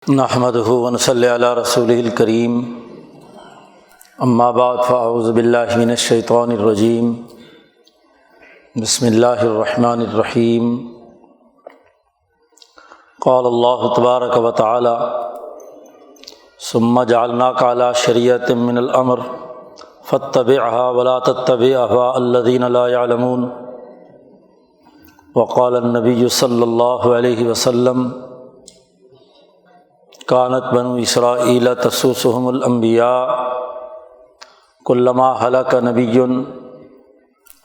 نحمدہ ونصلی علی رسولہ الکریم اما بعد فاعوذ باللہ من الشیطان الرجیم بسم اللہ الرحمن الرحیم قال اللہ تبارک و تعالی ثم جعلناک علی شریعۃ من الامر فاتبعها ولا تتبع اهواء الذین لا يعلمون وقال النبی صلی اللہ علیہ وسلم کانت بنو اسرائیل تسوسهم الانبیاء کلما ہلک نبی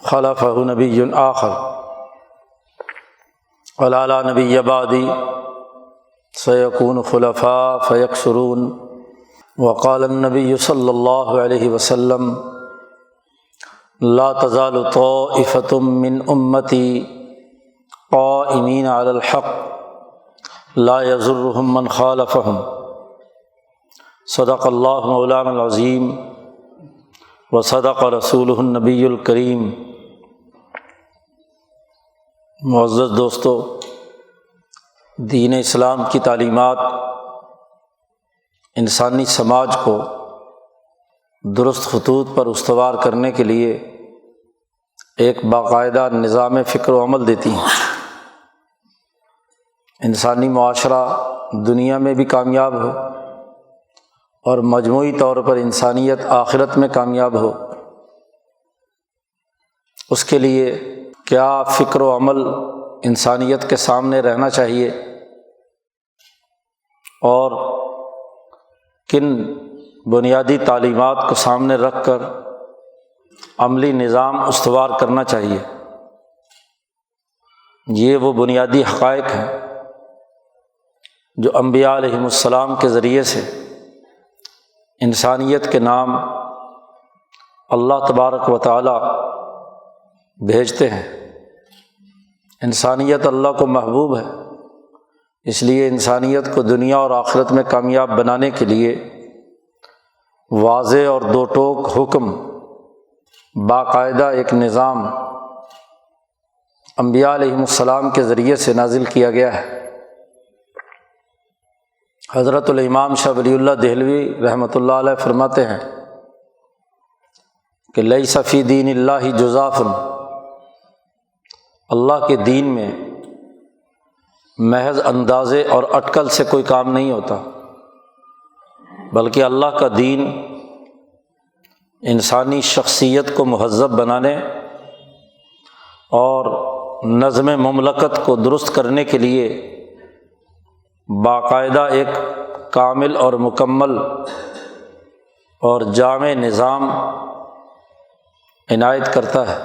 خلفہ نبی آخر ولا لا نبی بعدی سیکون خلفاء فیکثرون وقال النبی صلی اللہ علیہ وسلم لا تزال طائفة من امتی قائمین علی الحق لا یضرهم من خالفهم صدق اللہ مولانا العظیم وصدق رسولہ النبی الکریم۔ معزز دوستو، دین اسلام کی تعلیمات انسانی سماج کو درست خطوط پر استوار کرنے کے لیے ایک باقاعدہ نظام فکر و عمل دیتی ہیں۔ انسانی معاشرہ دنیا میں بھی کامیاب ہو اور مجموعی طور پر انسانیت آخرت میں کامیاب ہو، اس کے لیے کیا فکر و عمل انسانیت کے سامنے رہنا چاہیے اور کن بنیادی تعلیمات کو سامنے رکھ کر عملی نظام استوار کرنا چاہیے، یہ وہ بنیادی حقائق ہیں جو انبیاء علیہم السلام کے ذریعے سے انسانیت کے نام اللہ تبارک و تعالی بھیجتے ہیں۔ انسانیت اللہ کو محبوب ہے، اس لیے انسانیت کو دنیا اور آخرت میں کامیاب بنانے کے لیے واضح اور دو ٹوک حکم، باقاعدہ ایک نظام انبیاء علیہم السلام کے ذریعے سے نازل کیا گیا ہے۔ حضرت الامام شاہ ولی اللہ دہلوی رحمۃ اللہ علیہ فرماتے ہیں کہ لیس فی دین اللہ جزاف، اللہ کے دین میں محض اندازے اور اٹکل سے کوئی کام نہیں ہوتا، بلکہ اللہ کا دین انسانی شخصیت کو مہذب بنانے اور نظم مملکت کو درست کرنے کے لیے باقاعدہ ایک کامل اور مکمل اور جامع نظام عنایت کرتا ہے۔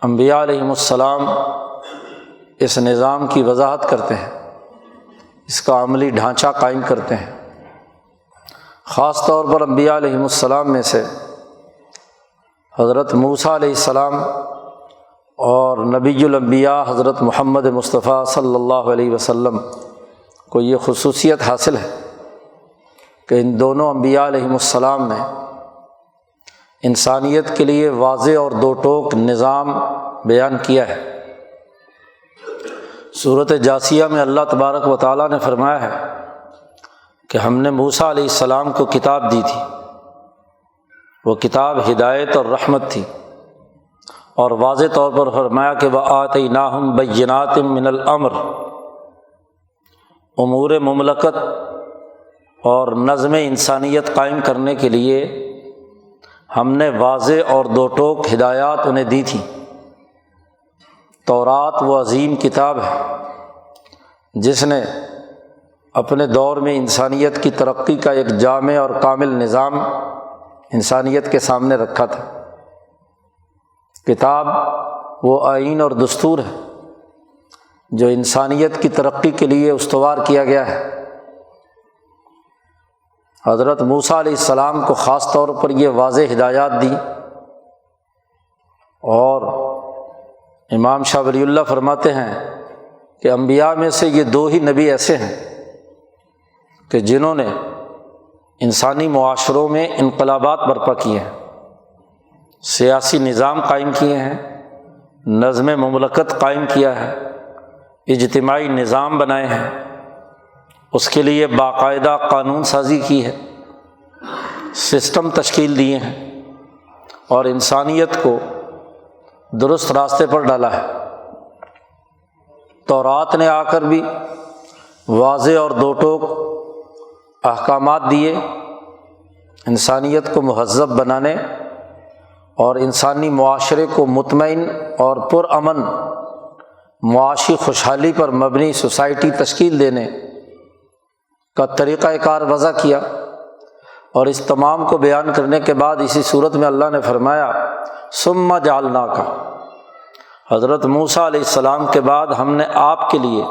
انبیاء علیہم السلام اس نظام کی وضاحت کرتے ہیں، اس کا عملی ڈھانچہ قائم کرتے ہیں۔ خاص طور پر انبیاء علیہم السلام میں سے حضرت موسیٰ علیہ السلام اور نبی الانبیاء حضرت محمد مصطفیٰ صلی اللہ علیہ وسلم کو یہ خصوصیت حاصل ہے کہ ان دونوں انبیاء علیہم السلام نے انسانیت کے لیے واضح اور دو ٹوک نظام بیان کیا ہے۔ سورۃ جاثیہ میں اللہ تبارک و تعالیٰ نے فرمایا ہے کہ ہم نے موسیٰ علیہ السلام کو کتاب دی تھی، وہ کتاب ہدایت اور رحمت تھی، اور واضح طور پر فرمایا کہ وَآتَيْنَاهُمْ بَيِّنَاتٍ مِّنَ الْأَمْرِ، امور مملکت اور نظم انسانیت قائم کرنے کے لیے ہم نے واضح اور دو ٹوک ہدایات انہیں دی تھیں۔ تورات وہ عظیم کتاب ہے جس نے اپنے دور میں انسانیت کی ترقی کا ایک جامع اور کامل نظام انسانیت کے سامنے رکھا تھا۔ کتاب وہ آئین اور دستور ہے جو انسانیت کی ترقی کے لیے استوار کیا گیا ہے۔ حضرت موسیٰ علیہ السلام کو خاص طور پر یہ واضح ہدایات دی، اور امام شاہ ولی اللہ فرماتے ہیں کہ انبیاء میں سے یہ دو ہی نبی ایسے ہیں کہ جنہوں نے انسانی معاشروں میں انقلابات برپا کیے ہیں، سیاسی نظام قائم کیے ہیں، نظم مملکت قائم کیا ہے، اجتماعی نظام بنائے ہیں، اس کے لیے باقاعدہ قانون سازی کی ہے، سسٹم تشکیل دیے ہیں اور انسانیت کو درست راستے پر ڈالا ہے۔ تورات نے آ کر بھی واضح اور دو ٹوک احکامات دیے، انسانیت کو مہذب بنانے اور انسانی معاشرے کو مطمئن اور پرامن معاشی خوشحالی پر مبنی سوسائٹی تشکیل دینے کا طریقہ کار وضع کیا۔ اور اس تمام کو بیان کرنے کے بعد اسی صورت میں اللہ نے فرمایا ثم جعلناک، حضرت موسیٰ علیہ السلام کے بعد ہم نے آپ کے لیے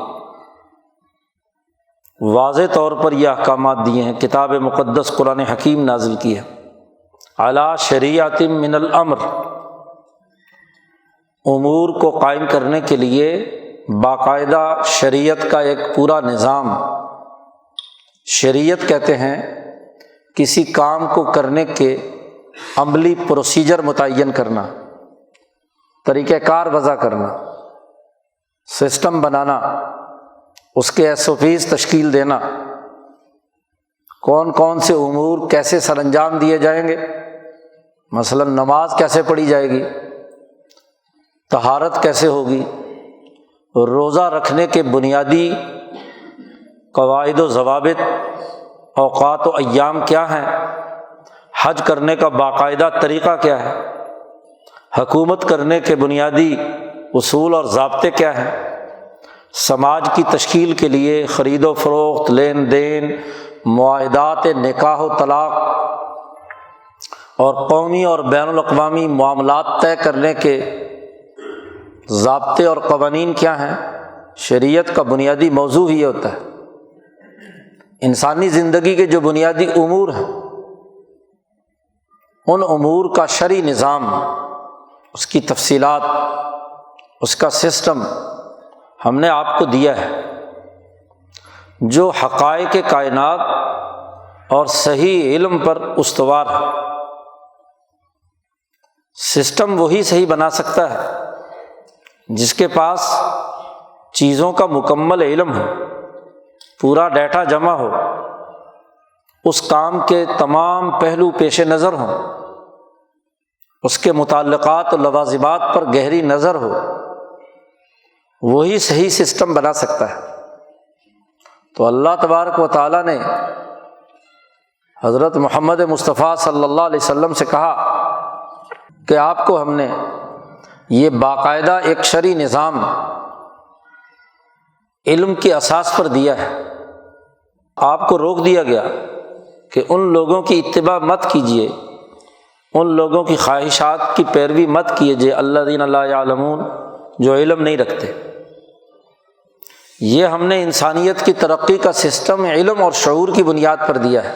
واضح طور پر یہ احکامات دیے ہیں، کتاب مقدس قرآن حکیم نازل کی ہے، علی شریعۃ من الامر، امور کو قائم کرنے کے لیے باقاعدہ شریعت کا ایک پورا نظام۔ شریعت کہتے ہیں کسی کام کو کرنے کے عملی پروسیجر متعین کرنا، طریقہ کار وضع کرنا، سسٹم بنانا، اس کے SOPs تشکیل دینا، کون کون سے امور کیسے سر انجام دیے جائیں گے، مثلا نماز کیسے پڑھی جائے گی، طہارت کیسے ہوگی، روزہ رکھنے کے بنیادی قواعد و ضوابط، اوقات و ایام کیا ہیں، حج کرنے کا باقاعدہ طریقہ کیا ہے، حکومت کرنے کے بنیادی اصول اور ضابطے کیا ہیں، سماج کی تشکیل کے لیے خرید و فروخت، لین دین، معاہدات نکاح و طلاق اور قومی اور بین الاقوامی معاملات طے کرنے کے ضابطے اور قوانین کیا ہیں۔ شریعت کا بنیادی موضوع ہی ہوتا ہے، انسانی زندگی کے جو بنیادی امور ہیں ان امور کا شرعی نظام، اس کی تفصیلات، اس کا سسٹم ہم نے آپ کو دیا ہے، جو حقائق کائنات اور صحیح علم پر استوار ہے۔ سسٹم وہی صحیح بنا سکتا ہے جس کے پاس چیزوں کا مکمل علم ہو، پورا ڈیٹا جمع ہو، اس کام کے تمام پہلو پیش نظر ہوں، اس کے متعلقات و لوازمات پر گہری نظر ہو، وہی صحیح سسٹم بنا سکتا ہے۔ تو اللہ تبارک و تعالیٰ نے حضرت محمد مصطفیٰ صلی اللہ علیہ وسلم سے کہا کہ آپ کو ہم نے یہ باقاعدہ ایک شرعی نظام علم کی اساس پر دیا ہے۔ آپ کو روک دیا گیا کہ ان لوگوں کی اتباع مت کیجیے، ان لوگوں کی خواہشات کی پیروی مت کیجیے، الذین لا یعلمون، جو علم نہیں رکھتے۔ یہ ہم نے انسانیت کی ترقی کا سسٹم علم اور شعور کی بنیاد پر دیا ہے،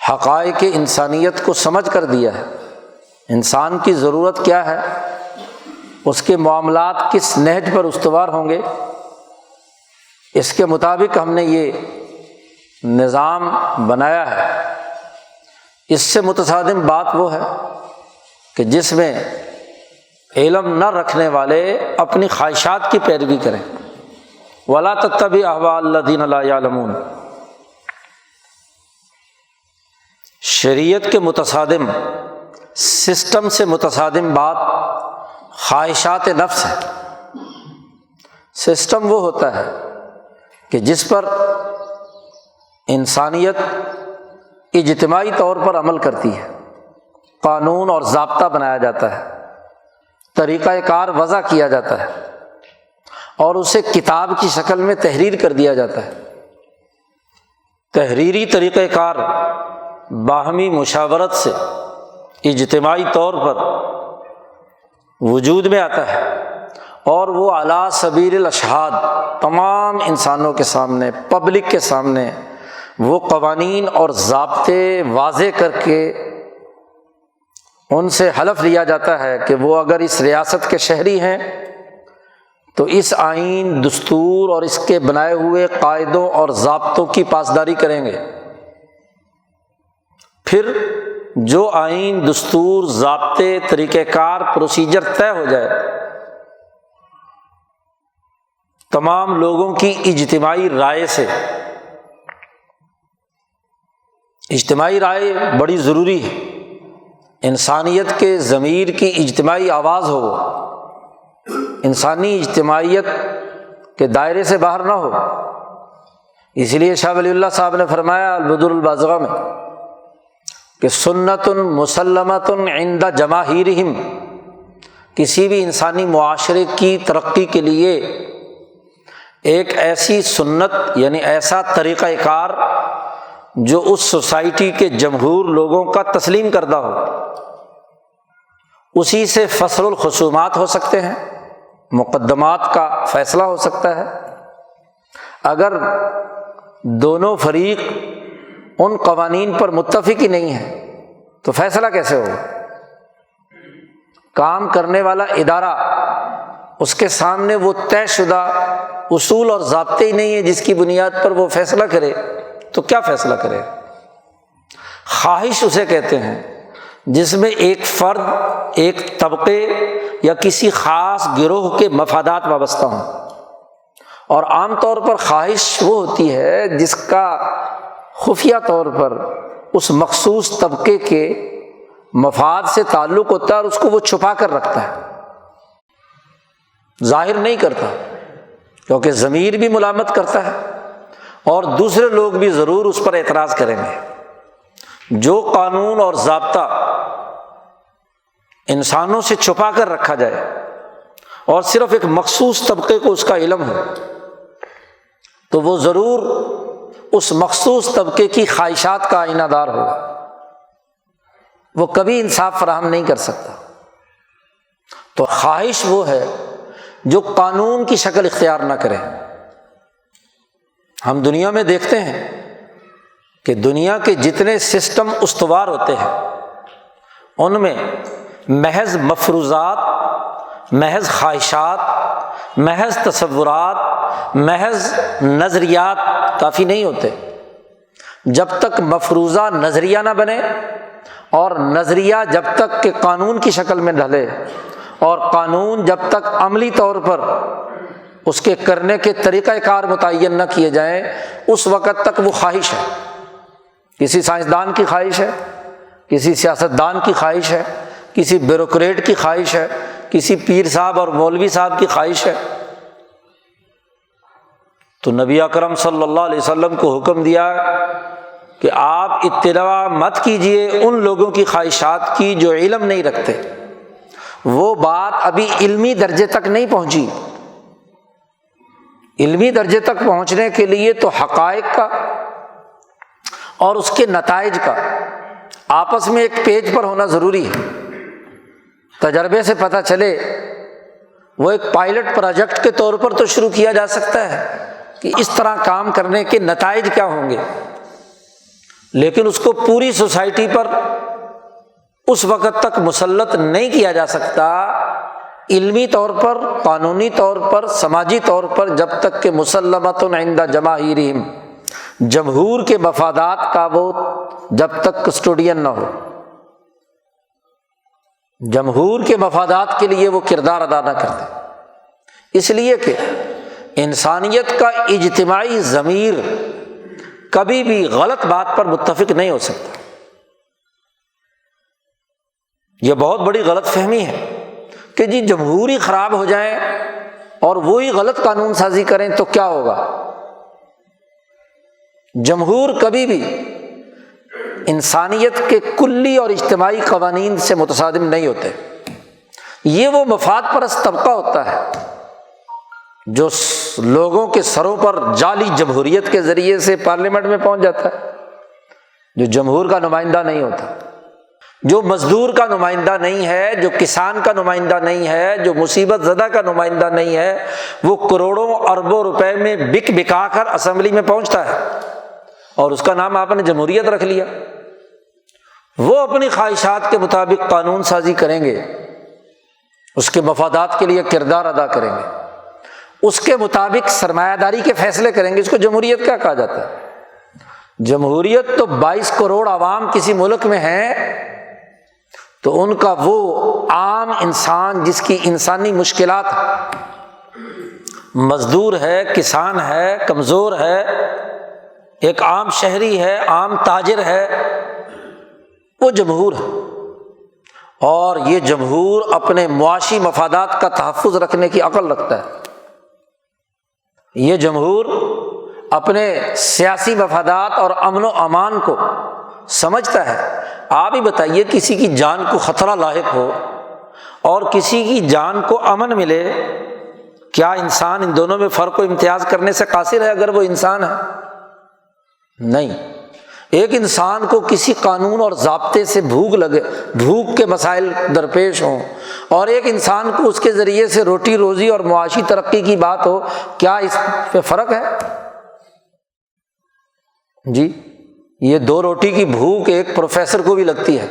حقائق انسانیت کو سمجھ کر دیا ہے، انسان کی ضرورت کیا ہے، اس کے معاملات کس نہج پر استوار ہوں گے، اس کے مطابق ہم نے یہ نظام بنایا ہے۔ اس سے متصادم بات وہ ہے کہ جس میں علم نہ رکھنے والے اپنی خواہشات کی پیروی کریں، وَلَا تَتَّبِعْ أَهْوَاءَ الَّذِينَ لَا يَعْلَمُونَ۔ شریعت کے متصادم، سسٹم سے متصادم بات خواہشات نفس ہے۔ سسٹم وہ ہوتا ہے کہ جس پر انسانیت اجتماعی طور پر عمل کرتی ہے، قانون اور ضابطہ بنایا جاتا ہے، طریقہ کار وضع کیا جاتا ہے اور اسے کتاب کی شکل میں تحریر کر دیا جاتا ہے۔ تحریری طریقہ کار باہمی مشاورت سے اجتماعی طور پر وجود میں آتا ہے اور وہ علی سبیل الاشہاد تمام انسانوں کے سامنے، پبلک کے سامنے وہ قوانین اور ضابطے واضح کر کے ان سے حلف لیا جاتا ہے کہ وہ اگر اس ریاست کے شہری ہیں تو اس آئین، دستور اور اس کے بنائے ہوئے قاعدوں اور ضابطوں کی پاسداری کریں گے۔ پھر جو آئین، دستور، ضابطے، طریقہ کار، پروسیجر طے ہو جائے، تمام لوگوں کی اجتماعی رائے سے اجتماعی رائے بڑی ضروری ہے، انسانیت کے ضمیر کی اجتماعی آواز ہو، وہ انسانی اجتماعیت کے دائرے سے باہر نہ ہو۔ اس لیے شاہ ولی اللہ صاحب نے فرمایا البدر البازغہ میں کہ سنت مسلمۃ عند جماہیرہم، کسی بھی انسانی معاشرے کی ترقی کے لیے ایک ایسی سنت یعنی ایسا طریقہ کار جو اس سوسائٹی کے جمہور لوگوں کا تسلیم کردہ ہو، اسی سے فصل الخصومات ہو سکتے ہیں، مقدمات کا فیصلہ ہو سکتا ہے۔ اگر دونوں فریق ان قوانین پر متفق ہی نہیں ہیں تو فیصلہ کیسے ہوگا؟ کام کرنے والا ادارہ، اس کے سامنے وہ طے شدہ اصول اور ضابطے ہی نہیں ہیں جس کی بنیاد پر وہ فیصلہ کرے تو کیا فیصلہ کرے؟ خواہش اسے کہتے ہیں جس میں ایک فرد، ایک طبقے یا کسی خاص گروہ کے مفادات وابستہ ہوں، اور عام طور پر خواہش وہ ہوتی ہے جس کا خفیہ طور پر اس مخصوص طبقے کے مفاد سے تعلق ہوتا ہے اور اس کو وہ چھپا کر رکھتا ہے، ظاہر نہیں کرتا، کیونکہ ضمیر بھی ملامت کرتا ہے اور دوسرے لوگ بھی ضرور اس پر اعتراض کریں گے۔ جو قانون اور ضابطہ انسانوں سے چھپا کر رکھا جائے اور صرف ایک مخصوص طبقے کو اس کا علم ہو تو وہ ضرور اس مخصوص طبقے کی خواہشات کا آئینہ دار ہوگا، وہ کبھی انصاف فراہم نہیں کر سکتا۔ تو خواہش وہ ہے جو قانون کی شکل اختیار نہ کرے۔ ہم دنیا میں دیکھتے ہیں کہ دنیا کے جتنے سسٹم استوار ہوتے ہیں ان میں محض مفروضات، محض خواہشات، محض تصورات، محض نظریات کافی نہیں ہوتے۔ جب تک مفروضہ نظریہ نہ بنے اور نظریہ جب تک کہ قانون کی شکل میں ڈھلے اور قانون جب تک عملی طور پر اس کے کرنے کے طریقہ کار متعین نہ کیے جائیں، اس وقت تک وہ خواہش ہے۔ کسی سائنسدان کی خواہش ہے، کسی سیاستدان کی خواہش ہے، کسی بیوروکریٹ کی خواہش ہے، کسی پیر صاحب اور مولوی صاحب کی خواہش ہے۔ تو نبی اکرم صلی اللہ علیہ وسلم کو حکم دیا کہ آپ اتباع مت کیجئے ان لوگوں کی خواہشات کی جو علم نہیں رکھتے۔ وہ بات ابھی علمی درجے تک نہیں پہنچی۔ علمی درجے تک پہنچنے کے لیے تو حقائق کا اور اس کے نتائج کا آپس میں ایک پیج پر ہونا ضروری ہے۔ تجربے سے پتہ چلے، وہ ایک پائلٹ پروجیکٹ کے طور پر تو شروع کیا جا سکتا ہے کہ اس طرح کام کرنے کے نتائج کیا ہوں گے، لیکن اس کو پوری سوسائٹی پر اس وقت تک مسلط نہیں کیا جا سکتا علمی طور پر، قانونی طور پر، سماجی طور پر، جب تک کہ مسلمۃ عند جماہیرہم، جمہور کے مفادات کا وہ جب تک کسٹوڈین نہ ہو، جمہور کے مفادات کے لیے وہ کردار ادا نہ کرتے۔ اس لیے کہ انسانیت کا اجتماعی ضمیر کبھی بھی غلط بات پر متفق نہیں ہو سکتا۔ یہ بہت بڑی غلط فہمی ہے کہ جی جمہوری خراب ہو جائیں اور وہی غلط قانون سازی کریں تو کیا ہوگا۔ جمہور کبھی بھی انسانیت کے کلی اور اجتماعی قوانین سے متصادم نہیں ہوتے۔ یہ وہ مفاد پرست طبقہ ہوتا ہے جو لوگوں کے سروں پر جعلی جمہوریت کے ذریعے سے پارلیمنٹ میں پہنچ جاتا ہے، جو جمہور کا نمائندہ نہیں ہوتا، جو مزدور کا نمائندہ نہیں ہے، جو کسان کا نمائندہ نہیں ہے، جو مصیبت زدہ کا نمائندہ نہیں ہے، وہ کروڑوں اربوں روپے میں بک بکا کر اسمبلی میں پہنچتا ہے اور اس کا نام آپ نے جمہوریت رکھ لیا۔ وہ اپنی خواہشات کے مطابق قانون سازی کریں گے، اس کے مفادات کے لیے کردار ادا کریں گے، اس کے مطابق سرمایہ داری کے فیصلے کریں گے۔ اس کو جمہوریت کیا کہا جاتا ہے؟ جمہوریت تو 22 کروڑ عوام کسی ملک میں ہیں تو ان کا وہ عام انسان جس کی انسانی مشکلات، مزدور ہے، کسان ہے، کمزور ہے، ایک عام شہری ہے، عام تاجر ہے، وہ جمہور ہے، اور یہ جمہور اپنے معاشی مفادات کا تحفظ رکھنے کی عقل رکھتا ہے۔ یہ جمہور اپنے سیاسی مفادات اور امن و امان کو سمجھتا ہے۔ آپ ہی بتائیے، کسی کی جان کو خطرہ لاحق ہو اور کسی کی جان کو امن ملے، کیا انسان ان دونوں میں فرق و امتیاز کرنے سے قاصر ہے اگر وہ انسان ہے؟ نہیں۔ ایک انسان کو کسی قانون اور ضابطے سے بھوک کے مسائل درپیش ہوں، اور ایک انسان کو اس کے ذریعے سے روٹی روزی اور معاشی ترقی کی بات ہو، کیا اس پہ فرق ہے؟ جی، یہ دو روٹی کی بھوک ایک پروفیسر کو بھی لگتی ہے،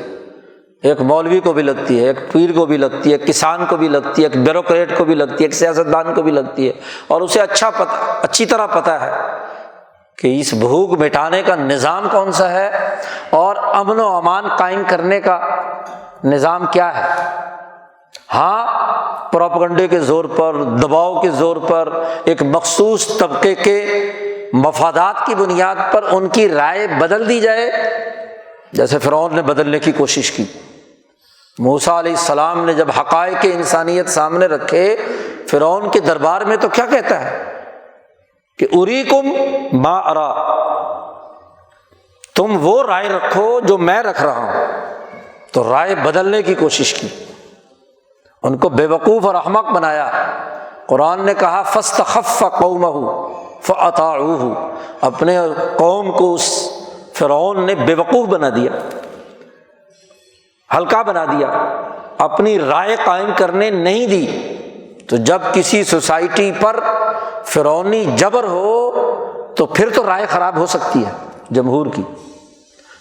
ایک مولوی کو بھی لگتی ہے، ایک پیر کو بھی لگتی ہے، ایک کسان کو بھی لگتی ہے، ایک بیوروکریٹ کو بھی لگتی ہے، ایک سیاستدان کو بھی لگتی ہے، اور اسے اچھی طرح پتہ ہے کہ اس بھوک مٹانے کا نظام کون سا ہے اور امن و امان قائم کرنے کا نظام کیا ہے۔ ہاں، پروپیگنڈے کے زور پر، دباؤ کے زور پر، ایک مخصوص طبقے کے مفادات کی بنیاد پر ان کی رائے بدل دی جائے، جیسے فرعون نے بدلنے کی کوشش کی۔ موسیٰ علیہ السلام نے جب حقائق انسانیت سامنے رکھے فرعون کے دربار میں، تو کیا کہتا ہے کہ اریکم ما ارا، تم وہ رائے رکھو جو میں رکھ رہا ہوں۔ تو رائے بدلنے کی کوشش کی، ان کو بے وقوف اور احمق بنایا۔ قرآن نے کہا فاستخف قومہ فاطاعوہ، اپنے قوم کو اس فرعون نے بے وقوف بنا دیا، ہلکا بنا دیا، اپنی رائے قائم کرنے نہیں دی۔ تو جب کسی سوسائٹی پر فرعونی جبر ہو تو پھر تو رائے خراب ہو سکتی ہے جمہور کی،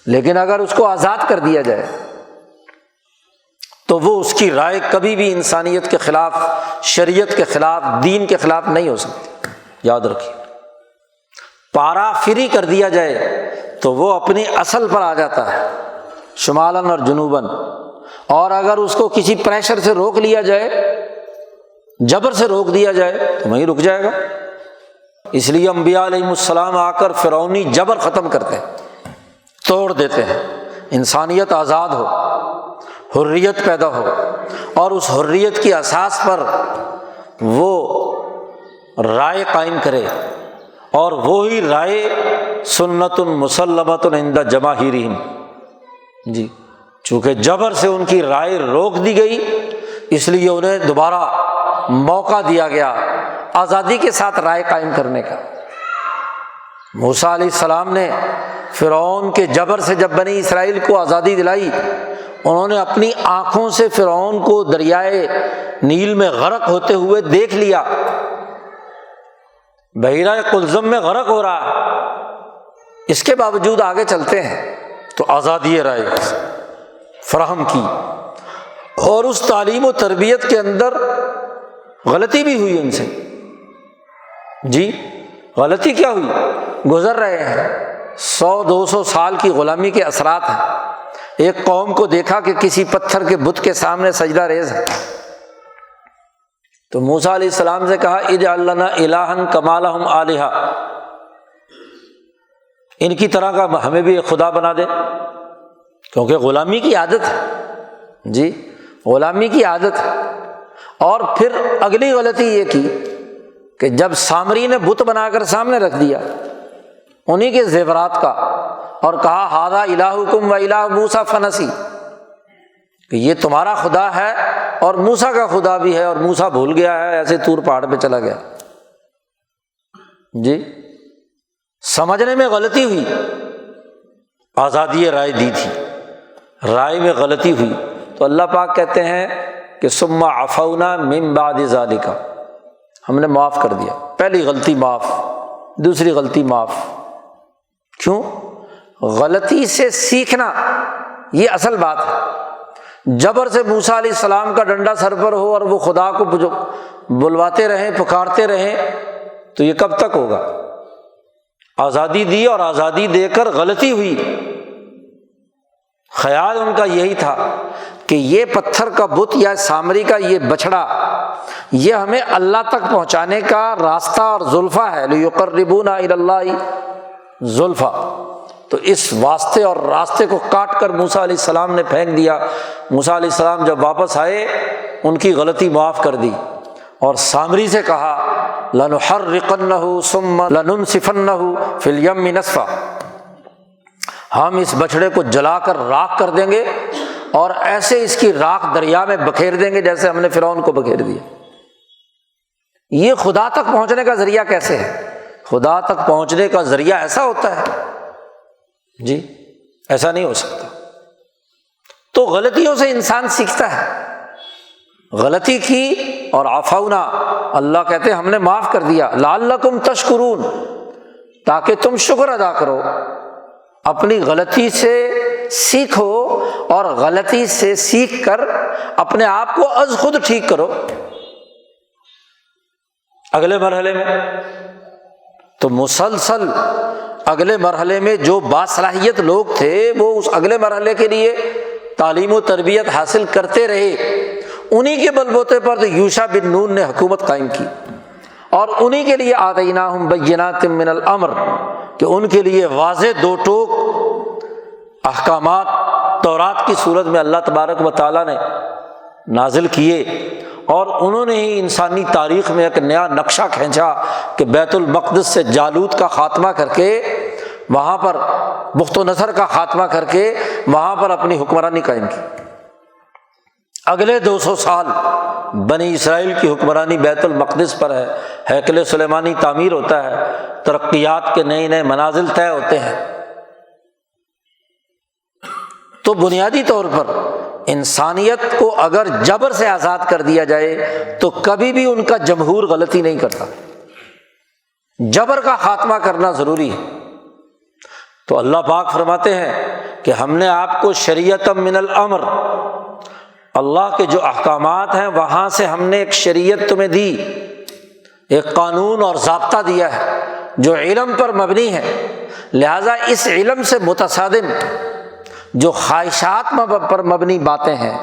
لیکن اگر اس کو آزاد کر دیا جائے تو وہ اس کی رائے کبھی بھی انسانیت کے خلاف، شریعت کے خلاف، دین کے خلاف نہیں ہو سکتی۔ یاد رکھیے، پارا فری کر دیا جائے تو وہ اپنی اصل پر آ جاتا ہے، شمالاً اور جنوباً، اور اگر اس کو کسی پریشر سے روک لیا جائے، جبر سے روک دیا جائے، تو وہیں رک جائے گا۔ اس لیے انبیاء علیہ السلام آ کر فرعونی جبر ختم کرتے ہیں، توڑ دیتے ہیں، انسانیت آزاد ہو، حریت پیدا ہو، اور اس حریت کی اساس پر وہ رائے قائم کرے، اور وہی رائے سنت مسلمۃ عند جماہیرہم۔ جی، چونکہ جبر سے ان کی رائے روک دی گئی، اس لیے انہیں دوبارہ موقع دیا گیا آزادی کے ساتھ رائے قائم کرنے کا۔ موسیٰ علیہ السلام نے فرعون کے جبر سے جب بنی اسرائیل کو آزادی دلائی، انہوں نے اپنی آنکھوں سے فرعون کو دریائے نیل میں غرق ہوتے ہوئے دیکھ لیا، بحیرہ قلزم میں غرق ہو رہا ہے، اس کے باوجود آگے چلتے ہیں تو آزادی رائے فراہم کی، اور اس تعلیم و تربیت کے اندر غلطی بھی ہوئی ان سے۔ جی، غلطی کیا ہوئی؟ گزر رہے ہیں 100-200 سال کی غلامی کے اثرات ہیں۔ ایک قوم کو دیکھا کہ کسی پتھر کے بت کے سامنے سجدہ ریز ہے، تو موسیٰ علیہ السلام سے کہا اجعل لنا الہا کما لہم آلہہ، ان کی طرح کا ہمیں بھی ایک خدا بنا دے، کیونکہ غلامی کی عادت ہے۔ جی، غلامی کی عادت ہے۔ اور پھر اگلی غلطی یہ کی کہ جب سامری نے بت بنا کر سامنے رکھ دیا انہی کے زیورات کا، اور کہا ھذا الہکم و الہ موسیٰ فنسی، کہ یہ تمہارا خدا ہے اور موسیٰ کا خدا بھی ہے، اور موسیٰ بھول گیا ہے، ایسے طور پہاڑ پہ چلا گیا۔ جی، سمجھنے میں غلطی ہوئی، آزادی رائے دی تھی، رائے میں غلطی ہوئی، تو اللہ پاک کہتے ہیں کہ ثم عفونا من بعد ذلک، ہم نے معاف کر دیا، پہلی غلطی معاف، دوسری غلطی معاف۔ کیوں؟ غلطی سے سیکھنا یہ اصل بات ہے۔ جبر سے موسیٰ علیہ السلام کا ڈنڈا سر پر ہو اور وہ خدا کو بلواتے رہیں، پکارتے رہیں، تو یہ کب تک ہوگا؟ آزادی دی اور آزادی دے کر غلطی ہوئی، خیال ان کا یہی تھا کہ یہ پتھر کا بت یا سامری کا یہ بچھڑا یہ ہمیں اللہ تک پہنچانے کا راستہ اور زلفیٰ ہے، لیقربونا الی اللہ زلفیٰ، تو اس واسطے اور راستے کو کاٹ کر موسیٰ علیہ السلام نے پھینک دیا۔ موسیٰ علیہ السلام جب واپس آئے ان کی غلطی معاف کر دی اور سامری سے کہا لَنُحَرِّقَنَّهُ ثُمَّ لَنُنْسِفَنَّهُ فِي الْيَمِّ نَسْفًا، ہم اس بچھڑے کو جلا کر راکھ کر دیں گے اور ایسے اس کی راکھ دریا میں بکھیر دیں گے جیسے ہم نے فرعون کو بکھیر دیا۔ یہ خدا تک پہنچنے کا ذریعہ کیسے ہے؟ خدا تک پہنچنے کا ذریعہ ایسا ہوتا ہے؟ جی ایسا نہیں ہو سکتا۔ تو غلطیوں سے انسان سیکھتا ہے۔ غلطی کی اور عفونا، اللہ کہتے ہیں ہم نے معاف کر دیا، لعلکم تشکرون، تاکہ تم شکر ادا کرو۔ اپنی غلطی سے سیکھو اور غلطی سے سیکھ کر اپنے آپ کو از خود ٹھیک کرو۔ اگلے مرحلے میں تو مسلسل اگلے مرحلے میں جو باصلاحیت لوگ تھے وہ اس اگلے مرحلے کے لیے تعلیم و تربیت حاصل کرتے رہے، انہی کے بل بوتے پر تو یوشع بن نون نے حکومت قائم کی، اور انہی کے لیے آتیناہم بینات من الامر، کہ ان کے لیے واضح دو ٹوک احکامات تورات کی صورت میں اللہ تبارک و تعالیٰ نے نازل کیے، اور انہوں نے ہی انسانی تاریخ میں ایک نیا نقشہ کھینچا کہ بیت المقدس سے جالوت کا خاتمہ کر کے وہاں پر بخت و نصر کا خاتمہ کر کے وہاں پر اپنی حکمرانی قائم کی۔ اگلے 200 سال بنی اسرائیل کی حکمرانی بیت المقدس پر ہے، ہیکل سلیمانی تعمیر ہوتا ہے، ترقیات کے نئے نئے منازل طے ہوتے ہیں۔ تو بنیادی طور پر انسانیت کو اگر جبر سے آزاد کر دیا جائے تو کبھی بھی ان کا جمہور غلطی نہیں کرتا، جبر کا خاتمہ کرنا ضروری ہے۔ تو اللہ پاک فرماتے ہیں کہ ہم نے آپ کو شریعت من الامر، اللہ کے جو احکامات ہیں وہاں سے ہم نے ایک شریعت تمہیں دی، ایک قانون اور ضابطہ دیا ہے جو علم پر مبنی ہے، لہذا اس علم سے متصادم جو خواہشات پر مبنی باتیں ہیں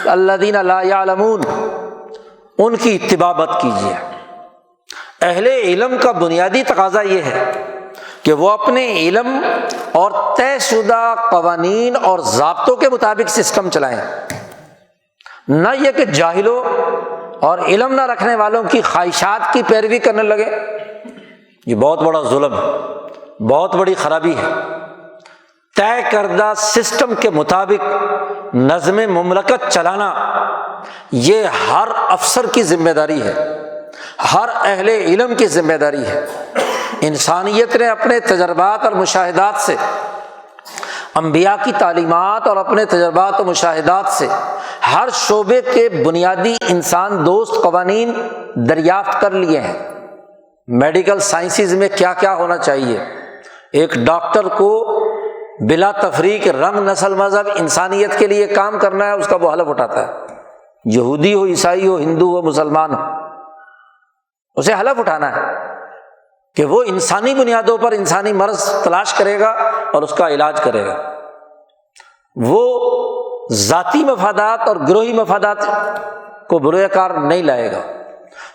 الذین لا یعلمون، ان کی اتباع مت کیجیے۔ اہل علم کا بنیادی تقاضا یہ ہے کہ وہ اپنے علم اور طے شدہ قوانین اور ضابطوں کے مطابق سسٹم چلائیں، نہ یہ کہ جاہلوں اور علم نہ رکھنے والوں کی خواہشات کی پیروی کرنے لگے۔ یہ بہت بڑا ظلم ہے، بہت بڑی خرابی ہے۔ طے کردہ سسٹم کے مطابق نظم مملکت چلانا یہ ہر افسر کی ذمہ داری ہے، ہر اہل علم کی ذمہ داری ہے۔ انسانیت نے اپنے تجربات اور مشاہدات سے، انبیاء کی تعلیمات اور اپنے تجربات و مشاہدات سے ہر شعبے کے بنیادی انسان دوست قوانین دریافت کر لیے ہیں۔ میڈیکل سائنسز میں کیا کیا ہونا چاہیے، ایک ڈاکٹر کو بلا تفریق رنگ نسل مذہب انسانیت کے لیے کام کرنا ہے، اس کا وہ حلف اٹھاتا ہے، یہودی ہو، عیسائی ہو، ہندو ہو، مسلمان ہو، اسے حلف اٹھانا ہے کہ وہ انسانی بنیادوں پر انسانی مرض تلاش کرے گا اور اس کا علاج کرے گا۔ وہ ذاتی مفادات اور گروہی مفادات کو بروئے کار نہیں لائے گا۔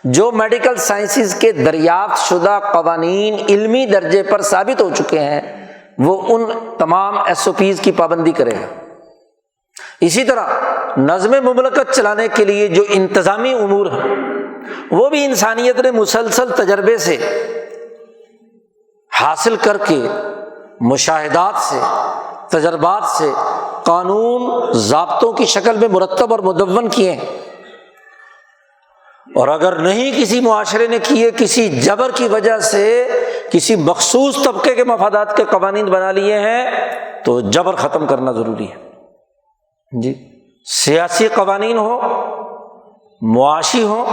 جو میڈیکل سائنسز کے دریافت شدہ قوانین علمی درجے پر ثابت ہو چکے ہیں وہ ان تمام SOPs کی پابندی کرے گا۔ اسی طرح نظم مملکت چلانے کے لیے جو انتظامی امور ہیں وہ بھی انسانیت نے مسلسل تجربے سے حاصل کر کے، مشاہدات سے، تجربات سے قانون ضابطوں کی شکل میں مرتب اور مدون کیے ہیں، اور اگر نہیں کسی معاشرے نے کیے، کسی جبر کی وجہ سے کسی مخصوص طبقے کے مفادات کے قوانین بنا لیے ہیں تو جبر ختم کرنا ضروری ہے۔ جی سیاسی قوانین ہو، معاشی ہو،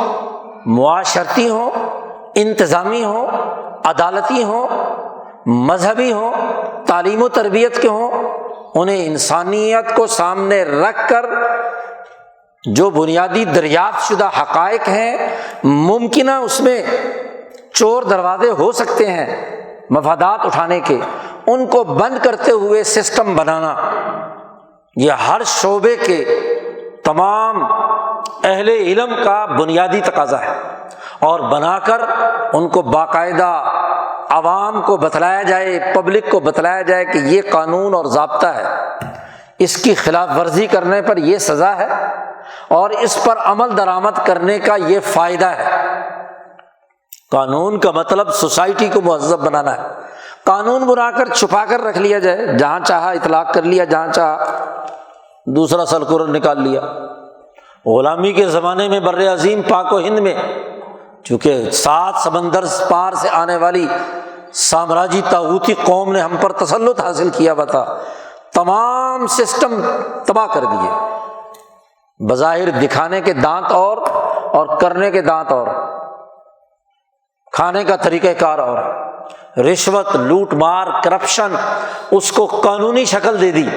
معاشرتی ہو، انتظامی ہو، عدالتی ہو، مذہبی ہو، تعلیم و تربیت کے ہوں، انہیں انسانیت کو سامنے رکھ کر جو بنیادی دریافت شدہ حقائق ہیں، ممکنہ اس میں چور دروازے ہو سکتے ہیں مفادات اٹھانے کے، ان کو بند کرتے ہوئے سسٹم بنانا، یہ ہر شعبے کے تمام اہل علم کا بنیادی تقاضا ہے، اور بنا کر ان کو باقاعدہ عوام کو بتلایا جائے، پبلک کو بتلایا جائے کہ یہ قانون اور ضابطہ ہے، اس کی خلاف ورزی کرنے پر یہ سزا ہے اور اس پر عمل درآمد کرنے کا یہ فائدہ ہے۔ قانون کا مطلب سوسائٹی کو مہذب بنانا ہے۔ قانون بنا کر چھپا کر رکھ لیا جائے، جہاں چاہا اطلاق کر لیا، جہاں چاہا دوسرا سرکولر نکال لیا۔ غلامی کے زمانے میں بر عظیم پاک و ہند میں چونکہ 7 سمندر پار سے آنے والی سامراجی طاغوتی قوم نے ہم پر تسلط حاصل کیا ہوا تھا، تمام سسٹم تباہ کر دیے، بظاہر دکھانے کے دانت اور کرنے کے دانت اور، کھانے کا طریقہ کار اور، رشوت، لوٹ مار، کرپشن، اس کو قانونی شکل دے دی،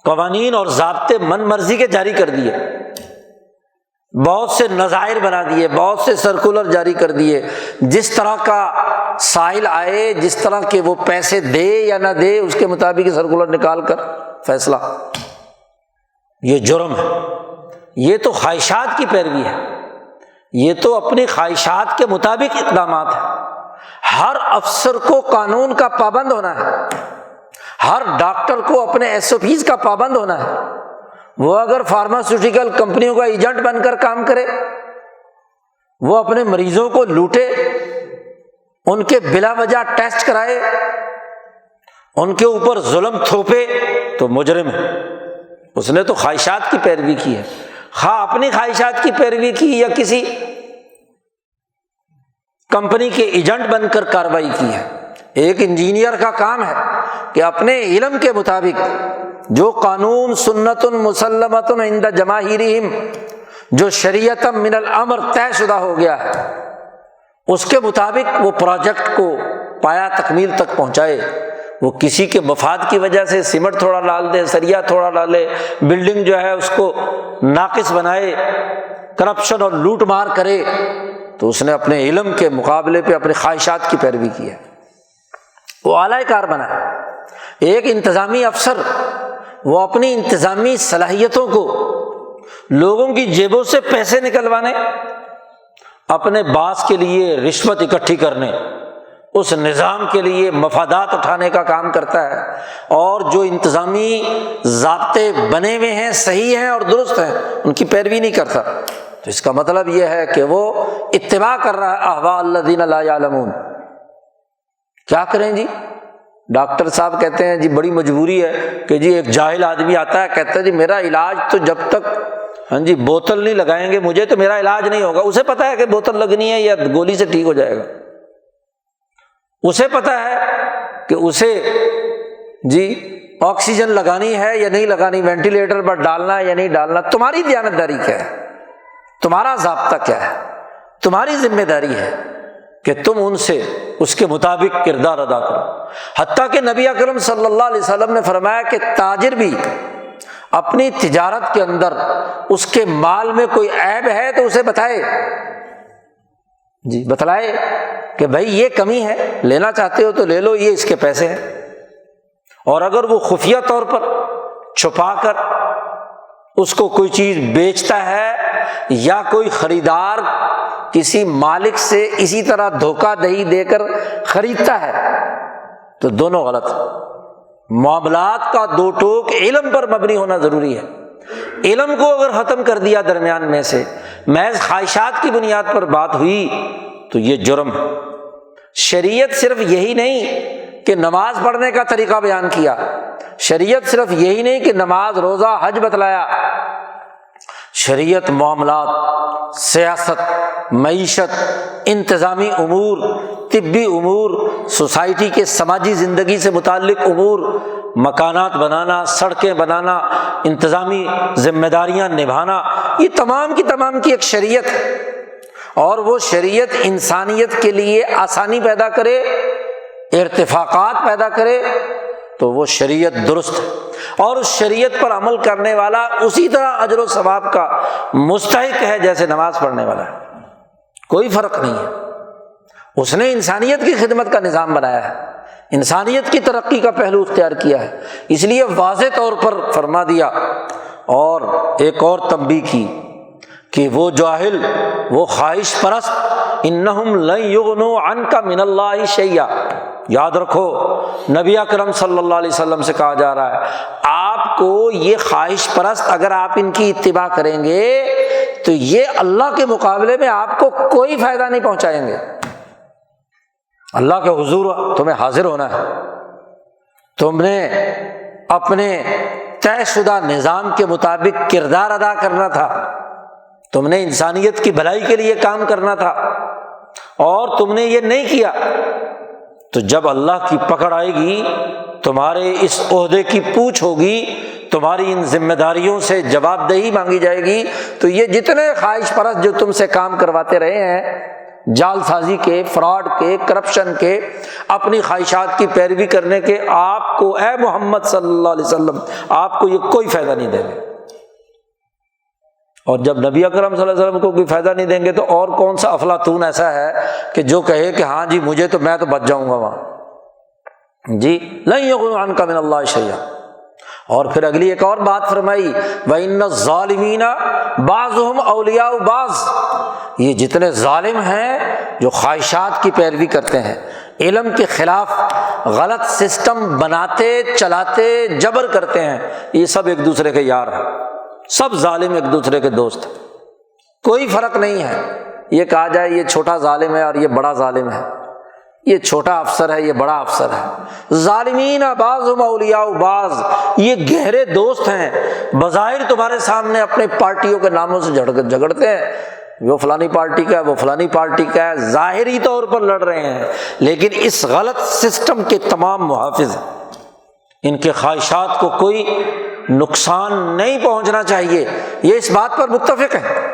قوانین اور ضابطے من مرضی کے جاری کر دیے، بہت سے نظائر بنا دیے، بہت سے سرکولر جاری کر دیے، جس طرح کا سائل آئے، جس طرح کے وہ پیسے دے یا نہ دے اس کے مطابق سرکولر نکال کر فیصلہ۔ یہ جرم ہے، یہ تو خواہشات کی پیروی ہے، یہ تو اپنی خواہشات کے مطابق اقدامات ہیں۔ ہر افسر کو قانون کا پابند ہونا ہے، ہر ڈاکٹر کو اپنے SOPs کا پابند ہونا ہے۔ وہ اگر فارماسیوٹیکل کمپنیوں کا ایجنٹ بن کر کام کرے، وہ اپنے مریضوں کو لوٹے، ان کے بلا وجہ ٹیسٹ کرائے، ان کے اوپر ظلم تھوپے، تو مجرم ہے۔ اس نے تو خواہشات کی پیروی کی ہے، خواہ اپنی خواہشات کی پیروی کی یا کسی کمپنی کے ایجنٹ بن کر کارروائی کی ہے۔ ایک انجینئر کا کام ہے کہ اپنے علم کے مطابق جو قانون سنت مسلمۃ عند جماہیرہم، جو شریعت من الامر طے شدہ ہو گیا ہے، اس کے مطابق وہ پروجیکٹ کو پایا تکمیل تک پہنچائے۔ وہ کسی کے مفاد کی وجہ سے سیمنٹ تھوڑا ڈال دے، سریا تھوڑا ڈالے، بلڈنگ جو ہے اس کو ناقص بنائے، کرپشن اور لوٹ مار کرے، تو اس نے اپنے علم کے مقابلے پہ اپنی خواہشات کی پیروی کی ہے، وہ اعلی کار بنا ہے۔ ایک انتظامی افسر وہ اپنی انتظامی صلاحیتوں کو لوگوں کی جیبوں سے پیسے نکلوانے، اپنے باس کے لیے رشوت اکٹھی کرنے، اس نظام کے لیے مفادات اٹھانے کا کام کرتا ہے، اور جو انتظامی ضابطے بنے ہوئے ہیں، صحیح ہیں اور درست ہیں، ان کی پیروی نہیں کرتا۔ تو اس کا مطلب یہ ہے کہ وہ اتباع کر رہا ہے احواء الذین لا یعلمون۔ کیا کریں جی؟ ڈاکٹر صاحب کہتے ہیں جی بڑی مجبوری ہے کہ جی ایک جاہل آدمی آتا ہے، کہتا ہے جی میرا علاج تو جب تک بوتل نہیں لگائیں گے مجھے تو میرا علاج نہیں ہوگا۔ اسے پتا ہے کہ بوتل لگنی ہے یا گولی سے ٹھیک ہو جائے گا، اسے پتا ہے کہ اسے جی آکسیجن لگانی ہے یا نہیں لگانی، وینٹیلیٹر پر ڈالنا ہے یا نہیں ڈالنا۔ تمہاری دیانتداری کیا ہے؟ تمہارا ضابطہ کیا ہے؟ تمہاری ذمہ داری ہے کہ تم ان سے اس کے مطابق کردار ادا کرو۔ حتیٰ کہ نبی اکرم صلی اللہ علیہ وسلم نے فرمایا کہ تاجر بھی اپنی تجارت کے اندر اس کے مال میں کوئی عیب ہے تو اسے بتائے، جی بتلائے کہ بھائی یہ کمی ہے، لینا چاہتے ہو تو لے لو، یہ اس کے پیسے ہیں۔ اور اگر وہ خفیہ طور پر چھپا کر اس کو کوئی چیز بیچتا ہے یا کوئی خریدار کسی مالک سے اسی طرح دھوکہ دہی دے کر خریدتا ہے تو دونوں غلط ہیں۔ معاملات کا دو ٹوک علم پر مبنی ہونا ضروری ہے۔ علم کو اگر ختم کر دیا درمیان میں سے، محض خواہشات کی بنیاد پر بات ہوئی تو یہ جرم ہے۔ شریعت صرف یہی نہیں کہ نماز پڑھنے کا طریقہ بیان کیا، شریعت صرف یہی نہیں کہ نماز، روزہ، حج بتلایا، شریعت معاملات، سیاست، معیشت، انتظامی امور، طبی امور، سوسائٹی کے سماجی زندگی سے متعلق امور، مکانات بنانا، سڑکیں بنانا، انتظامی ذمہ داریاں نبھانا، یہ تمام کی تمام کی ایک شریعت ہے۔ اور وہ شریعت انسانیت کے لیے آسانی پیدا کرے، ارتفاقات پیدا کرے، تو وہ شریعت درست ہے، اور اس شریعت پر عمل کرنے والا اسی طرح اجر و ثواب کا مستحق ہے جیسے نماز پڑھنے والا ہے، کوئی فرق نہیں ہے۔ اس نے انسانیت کی خدمت کا نظام بنایا ہے، انسانیت کی ترقی کا پہلو اختیار کیا ہے، اس لیے واضح طور پر فرما دیا۔ اور ایک اور تنبیہ کی کہ وہ جاہل، وہ خواہش پرست انہم لن یغنوا عنک من اللہ شیئا، یاد رکھو نبی اکرم صلی اللہ علیہ وسلم سے کہا جا رہا ہے آپ کو یہ خواہش پرست اگر آپ ان کی اتباع کریں گے تو یہ اللہ کے مقابلے میں آپ کو کوئی فائدہ نہیں پہنچائیں گے۔ اللہ کے حضور تمہیں حاضر ہونا ہے، تم نے اپنے طے شدہ نظام کے مطابق کردار ادا کرنا تھا، تم نے انسانیت کی بھلائی کے لیے کام کرنا تھا اور تم نے یہ نہیں کیا، تو جب اللہ کی پکڑ آئے گی، تمہارے اس عہدے کی پوچھ ہوگی، تمہاری ان ذمہ داریوں سے جواب دہی مانگی جائے گی، تو یہ جتنے خواہش پرست جو تم سے کام کرواتے رہے ہیں، جال سازی کے، فراڈ کے، کرپشن کے، اپنی خواہشات کی پیروی کرنے کے، آپ کو اے محمد صلی اللہ علیہ وسلم آپ کو یہ کوئی فائدہ نہیں دیں گے۔ اور جب نبی اکرم صلی اللہ علیہ وسلم کو کوئی فائدہ نہیں دیں گے تو اور کون سا افلاطون ایسا ہے کہ جو کہے کہ ہاں جی مجھے تو میں تو بچ جاؤں گا وہاں، جی لن یغنوا عنک من اللہ شیئا۔ اور پھر اگلی ایک اور بات فرمائی وَإِنَّ الظَّالِمِينَ بَعْضُهُمْ أَوْلِيَاءُ بَعْضٍ، یہ جتنے ظالم ہیں جو خواہشات کی پیروی کرتے ہیں، علم کے خلاف غلط سسٹم بناتے چلاتے جبر کرتے ہیں، یہ سب ایک دوسرے کے یار ہیں، سب ظالم ایک دوسرے کے دوست ہیں، کوئی فرق نہیں ہے یہ کہا جائے یہ چھوٹا ظالم ہے اور یہ بڑا ظالم ہے، یہ چھوٹا افسر ہے یہ بڑا افسر ہے۔ ظالمین بعضهم اولیاء بعض، یہ گہرے دوست ہیں، بظاہر تمہارے سامنے اپنے پارٹیوں کے ناموں سے جھگڑتے ہیں، وہ فلانی پارٹی کا ہے وہ فلانی پارٹی کا ہے، ظاہری طور پر لڑ رہے ہیں، لیکن اس غلط سسٹم کے تمام محافظ ہیں، ان کے خواہشات کو کوئی نقصان نہیں پہنچنا چاہیے، یہ اس بات پر متفق ہیں۔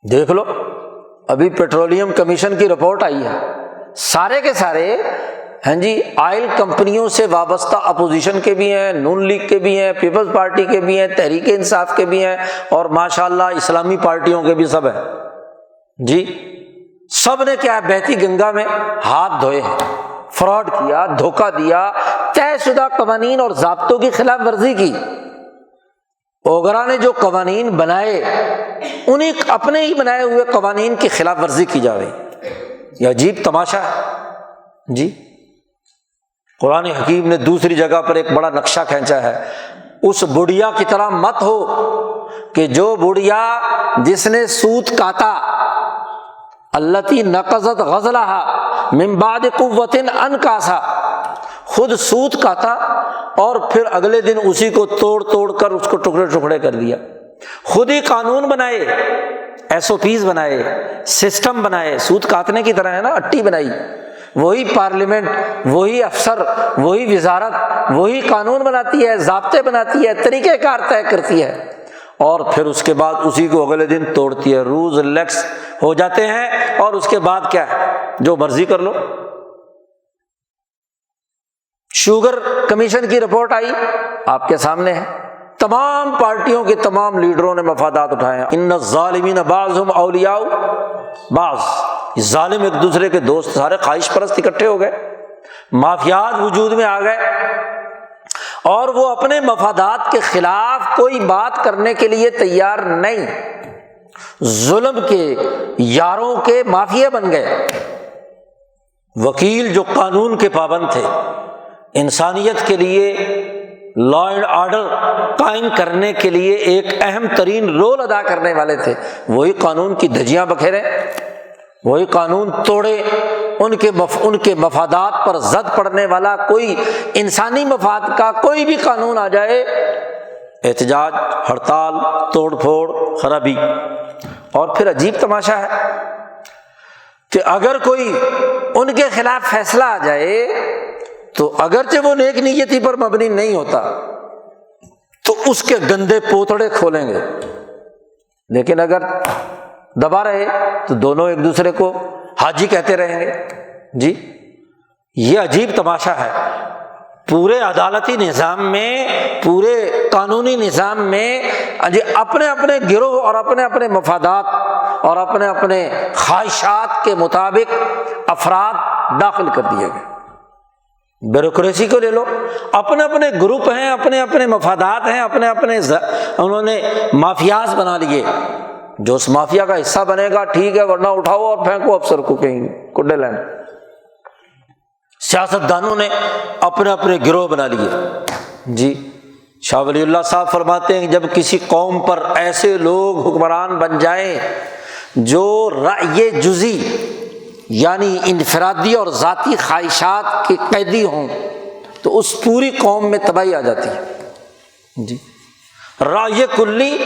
دیکھ لو ابھی پیٹرولیم کمیشن کی رپورٹ آئی ہے، سارے کے سارے ہاں جی آئل کمپنیوں سے وابستہ اپوزیشن کے بھی ہیں، نون لیگ کے بھی ہیں، پیپلز پارٹی کے بھی ہیں، تحریک انصاف کے بھی ہیں، اور ماشاءاللہ اسلامی پارٹیوں کے بھی سب ہیں جی، سب نے کیا بہتی گنگا میں ہاتھ دھوئے ہیں، فراڈ کیا، دھوکہ دیا، طے شدہ قوانین اور ضابطوں کی خلاف ورزی کی۔ اوگرا نے جو قوانین بنائے انہیں اپنے ہی بنائے ہوئے قوانین کی خلاف ورزی کی جا رہی، یہ عجیب تماشا ہے جی۔ قرآن حکیم نے دوسری جگہ پر ایک بڑا نقشہ کھینچا ہے، اس بڑھیا کی طرح مت ہو کہ جو بڑھیا جس نے سوت کاتا، التی نقضت غزلها من بعد قوت انکاسا، خود سوت کاتا اور پھر اگلے دن اسی کو توڑ کر اس کو ٹکڑے ٹکڑے کر دیا، خود ہی قانون بنائے، ایس او پیز بنائے، سسٹم بنائے، سود کاٹنے کی طرح ہے نا، اٹی بنائی، وہی پارلیمنٹ، وہی افسر، وہی وزارت، وہی قانون بناتی ہے، ضابطے بناتی ہے، طریقہ کار طے کرتی ہے، اور پھر اس کے بعد اسی کو اگلے دن توڑتی ہے، رولز لیکس ہو جاتے ہیں، اور اس کے بعد کیا ہے جو مرضی کر لو۔ شوگر کمیشن کی رپورٹ آئی آپ کے سامنے ہے، تمام پارٹیوں کے تمام لیڈروں نے مفادات اٹھائے ہیں، ان الظالمین بعضهم اولیاء بعض، ظالم ایک دوسرے کے دوست، سارے خواہش پرست اکٹھے ہو گئے، مافیات وجود میں آ گئے، اور وہ اپنے مفادات کے خلاف کوئی بات کرنے کے لیے تیار نہیں، ظلم کے یاروں کے مافیا بن گئے۔ وکیل جو قانون کے پابند تھے، انسانیت کے لیے لا اینڈ آرڈر قائم کرنے کے لیے ایک اہم ترین رول ادا کرنے والے تھے، وہی قانون کی دھجیاں بکھیرے، وہی قانون توڑے، ان کے مفادات پر زد پڑنے والا کوئی انسانی مفاد کا کوئی بھی قانون آ جائے، احتجاج، ہڑتال، توڑ پھوڑ، خرابی۔ اور پھر عجیب تماشا ہے کہ اگر کوئی ان کے خلاف فیصلہ آ جائے تو اگرچہ وہ نیک نیتی پر مبنی نہیں ہوتا تو اس کے گندے پوتڑے کھولیں گے، لیکن اگر دبا رہے تو دونوں ایک دوسرے کو حاجی کہتے رہیں گے جی۔ یہ عجیب تماشا ہے، پورے عدالتی نظام میں، پورے قانونی نظام میں اپنے اپنے گروہ اور اپنے اپنے مفادات اور اپنے اپنے خواہشات کے مطابق افراد داخل کر دیے گئے۔ بیوروکریسی کو لے لو، اپنے اپنے گروپ ہیں، اپنے اپنے مفادات ہیں، اپنے اپنے انہوں نے مافیاز بنا لیے جو اس مافیا کا حصہ بنے گا ٹھیک ہے، ورنہ اٹھاؤ اور پھینکو افسر کو کہیں کڈے لین۔ سیاستدانوں نے اپنے اپنے گروہ بنا لیے۔ جی شاہ ولی اللہ صاحب فرماتے ہیں جب کسی قوم پر ایسے لوگ حکمران بن جائیں جو رأی جزی یعنی انفرادی اور ذاتی خواہشات کے قیدی ہوں تو اس پوری قوم میں تباہی آ جاتی ہے۔ جی رأی کلی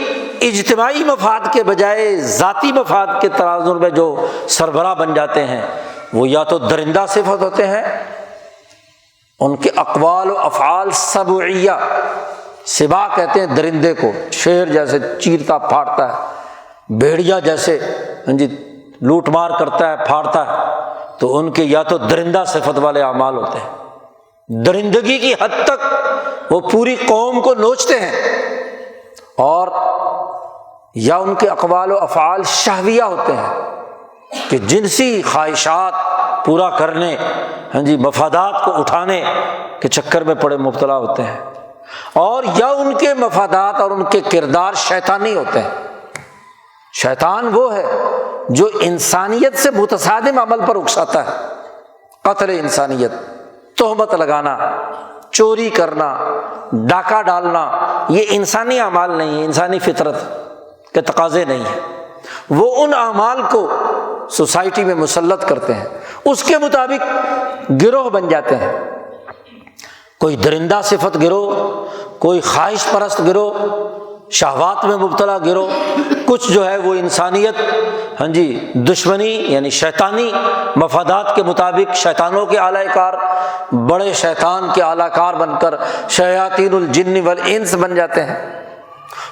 اجتماعی مفاد کے بجائے ذاتی مفاد کے تناظر میں جو سربراہ بن جاتے ہیں وہ یا تو درندہ صفت ہوتے ہیں، ان کے اقوال و افعال سبعیہ، سبا کہتے ہیں درندے کو، شیر جیسے چیرتا پھاڑتا ہے، بھیڑیا جیسے جی لوٹ مار کرتا ہے پھاڑتا ہے، تو ان کے یا تو درندہ صفت والے اعمال ہوتے ہیں، درندگی کی حد تک وہ پوری قوم کو نوچتے ہیں، اور یا ان کے اقوال و افعال شہویہ ہوتے ہیں کہ جنسی خواہشات پورا کرنے جی مفادات کو اٹھانے کے چکر میں پڑے مبتلا ہوتے ہیں، اور یا ان کے مفادات اور ان کے کردار شیطانی ہوتے ہیں۔ شیطان وہ ہے جو انسانیت سے متصادم عمل پر اکساتا ہے، قتل انسانیت، تہمت لگانا، چوری کرنا، ڈاکہ ڈالنا، یہ انسانی اعمال نہیں ہے، انسانی فطرت کے تقاضے نہیں ہیں۔ وہ ان اعمال کو سوسائٹی میں مسلط کرتے ہیں، اس کے مطابق گروہ بن جاتے ہیں، کوئی درندہ صفت گروہ، کوئی خواہش پرست گروہ، شہوات میں مبتلا گروہ، کچھ جو ہے وہ انسانیت دشمنی یعنی شیطانی مفادات کے مطابق شیطانوں کے اعلی کار، بڑے شیطان کے اعلی کار بن کر شیاطین الجن والانس بن جاتے ہیں۔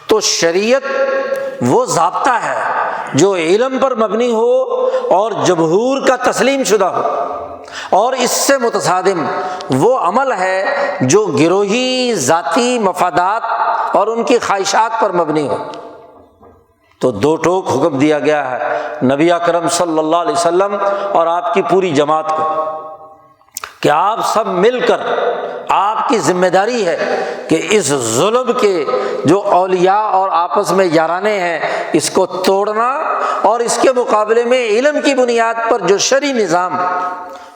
تو شریعت وہ ضابطہ ہے جو علم پر مبنی ہو اور جمہور کا تسلیم شدہ ہو، اور اس سے متصادم وہ عمل ہے جو گروہی ذاتی مفادات اور ان کی خواہشات پر مبنی ہو۔ تو دو ٹوک حکم دیا گیا ہے نبی اکرم صلی اللہ علیہ وسلم اور آپ کی پوری جماعت کو کہ آپ سب مل کر، آپ کی ذمہ داری ہے کہ اس ظلم کے جو اولیاء اور آپس میں یارانے ہیں اس کو توڑنا، اور اس کے مقابلے میں علم کی بنیاد پر جو شرعی نظام،